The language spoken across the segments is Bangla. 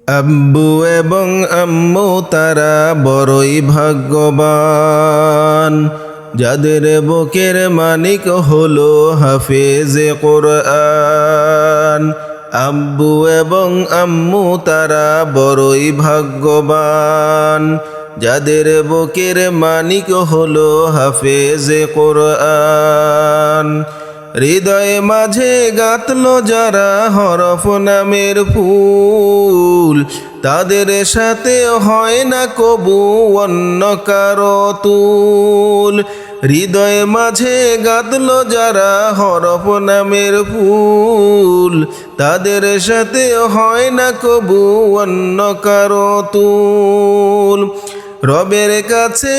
আব্বু এবং আম্মু তারা বড়ই ভাগ্যবান, যাদের বুকের মানিক হলো হাফেজে কোরআন। আব্বু এবং আম্মু তারা বড়ই ভাগ্যবান, যাদের বুকের মানিক হলো হাফেজে কোরআন। হৃদয়ে মাঝে গাঁথলো যারা হরফ নামের ফুল, তাদের সাথে হয় না কবু অন্য কারো তুল। হৃদয়ে মাঝে গাঁথলো যারা হরফ নামের ফুল, তাদের সাথে হয় না কবু অন্য কারো তুল। রবের কাছে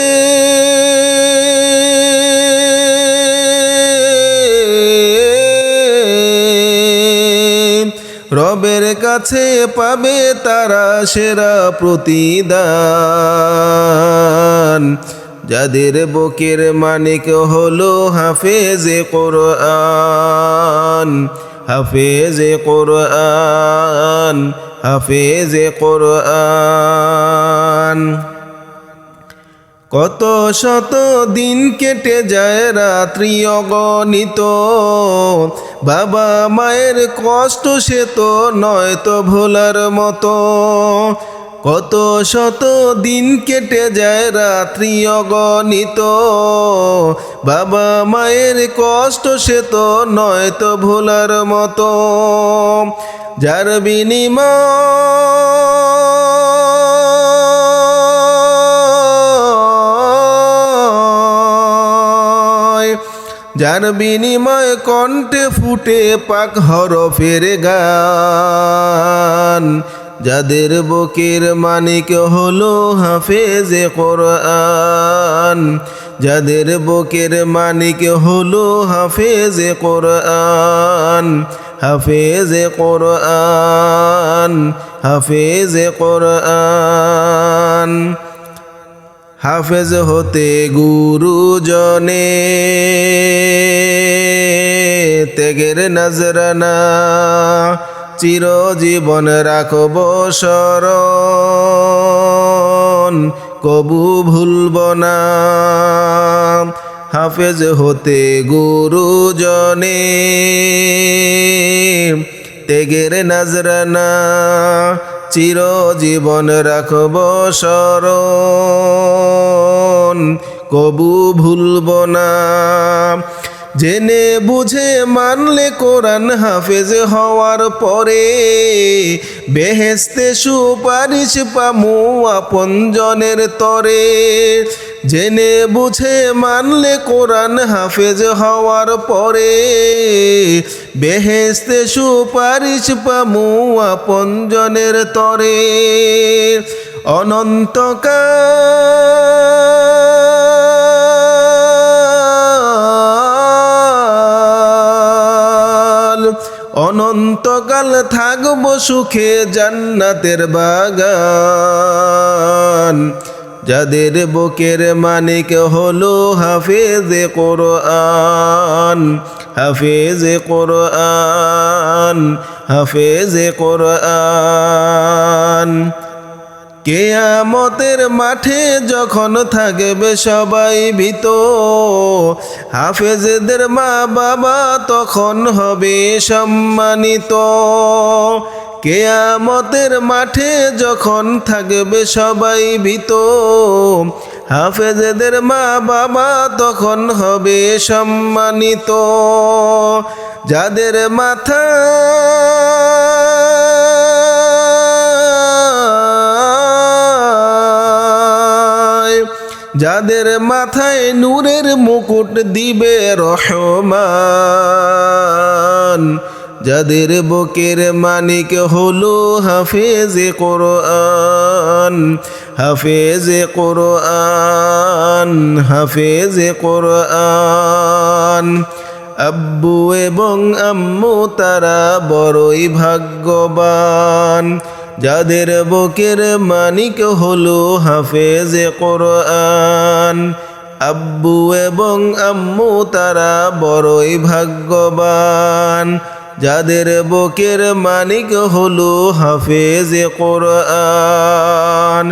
রবের কাছে পাবে তারা সেরা প্রতিদান, যাদের বুকের মানিক হলো হাফেজে কোরআন। হাফেজে কোরআন, হাফেজে কোরআন। কত শত দিন কেটে যায় রাত্রি অগণিত, বাবা মায়ের কষ্ট সে তো নয় তো ভোলার মতো। কত শত দিন কেটে যায় রাত্রি অগণিত, বাবা মায়ের কষ্ট সে তো নয় তো ভোলার মতো। যার বিনিময় কণ্ঠে ফুটে পাক হরফের গান, যাদের বুকের মানিক হলো হাফেজে কোরআন। যাদের বুকের মানিক হলো হাফেজে কোরআন। হাফেজে কোরআন, হাফেজে কোরআন। হাফেজ হতে গুরুজনে ত্যাগের নজরানা, চিরজীবন রাখব স্মরণ, কবু ভুলব না। হাফেজ হতে গুরুজনে ত্যাগের নজরানা, চিরজীবন রাখব স্মরণ, কবু ভুলব না। জেনে বুঝে মানলে কোরআন হাফেজ হওয়ার পরে, বেহেশতে সুপারিশ পামু আপনজনের তরে। জেনে বুঝে মানলে কোরআন হাফেজ হওয়ার পরে, বেহেশতে সুপারিশ পামু আপনজনের তরে। অনন্তকাল থাকব সুখে জান্নাতের বাগান, যাদের বুকের মানিক হলো হাফেজে কোরআন। হাফেজে কোরআন, হাফেজে কোরআন। কিয়ামতের মাঠে যখন থাকবে সবাই ভীত, হাফেজদের মা বাবা তখন হবে সম্মানিত। কিয়ামতের মাঠে যখন থাকবে সবাই ভীত, হাফেজদের মা বাবা তখন হবে সম্মানিত। যাদের মাথা যাদের মাথায় নূরের মুকুট দিবে রহমান, যাদের বুকের মানিক হলো হাফেজে কোরআন। হাফেজে কোরআন, হাফেজে কোরআন। আব্বু এবং আম্মু তারা বড়ই ভাগ্যবান, যাদের বুকের মানিক হলো হাফেজে কোরআন। আব্বু এবং আম্মু তারা বড়ই ভাগ্যবান, যাদের বুকের মানিক হলো হাফেজে কোরআন।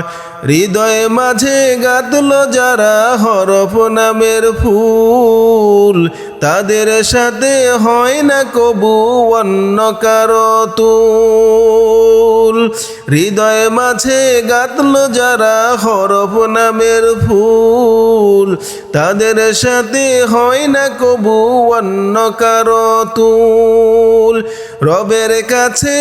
হৃদয়ে মাঝে গাঁথল যারা হরফ নামের ফুল, তাদের সাথে হয় না কবু অন্য কারো তুল। হৃদয়ে মাঝে গাঁথল যারা হরফ নামের ফুল, তাদের সাথে হয় না কবু অন্য কারো তুল। রবের কাছে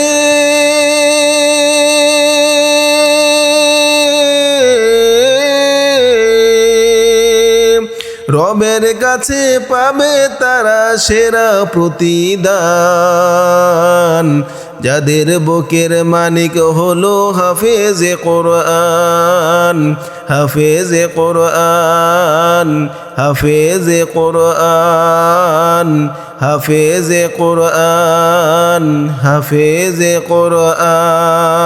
রবের কাছে পাবে তারা সেরা প্রতিদান, যাদের বুকের মানিক হলো হাফেজে কোরআন। হাফেজে কোরআন, হাফেজে কোরআন, হাফেজে কোরআন, হাফেজে কোরআন।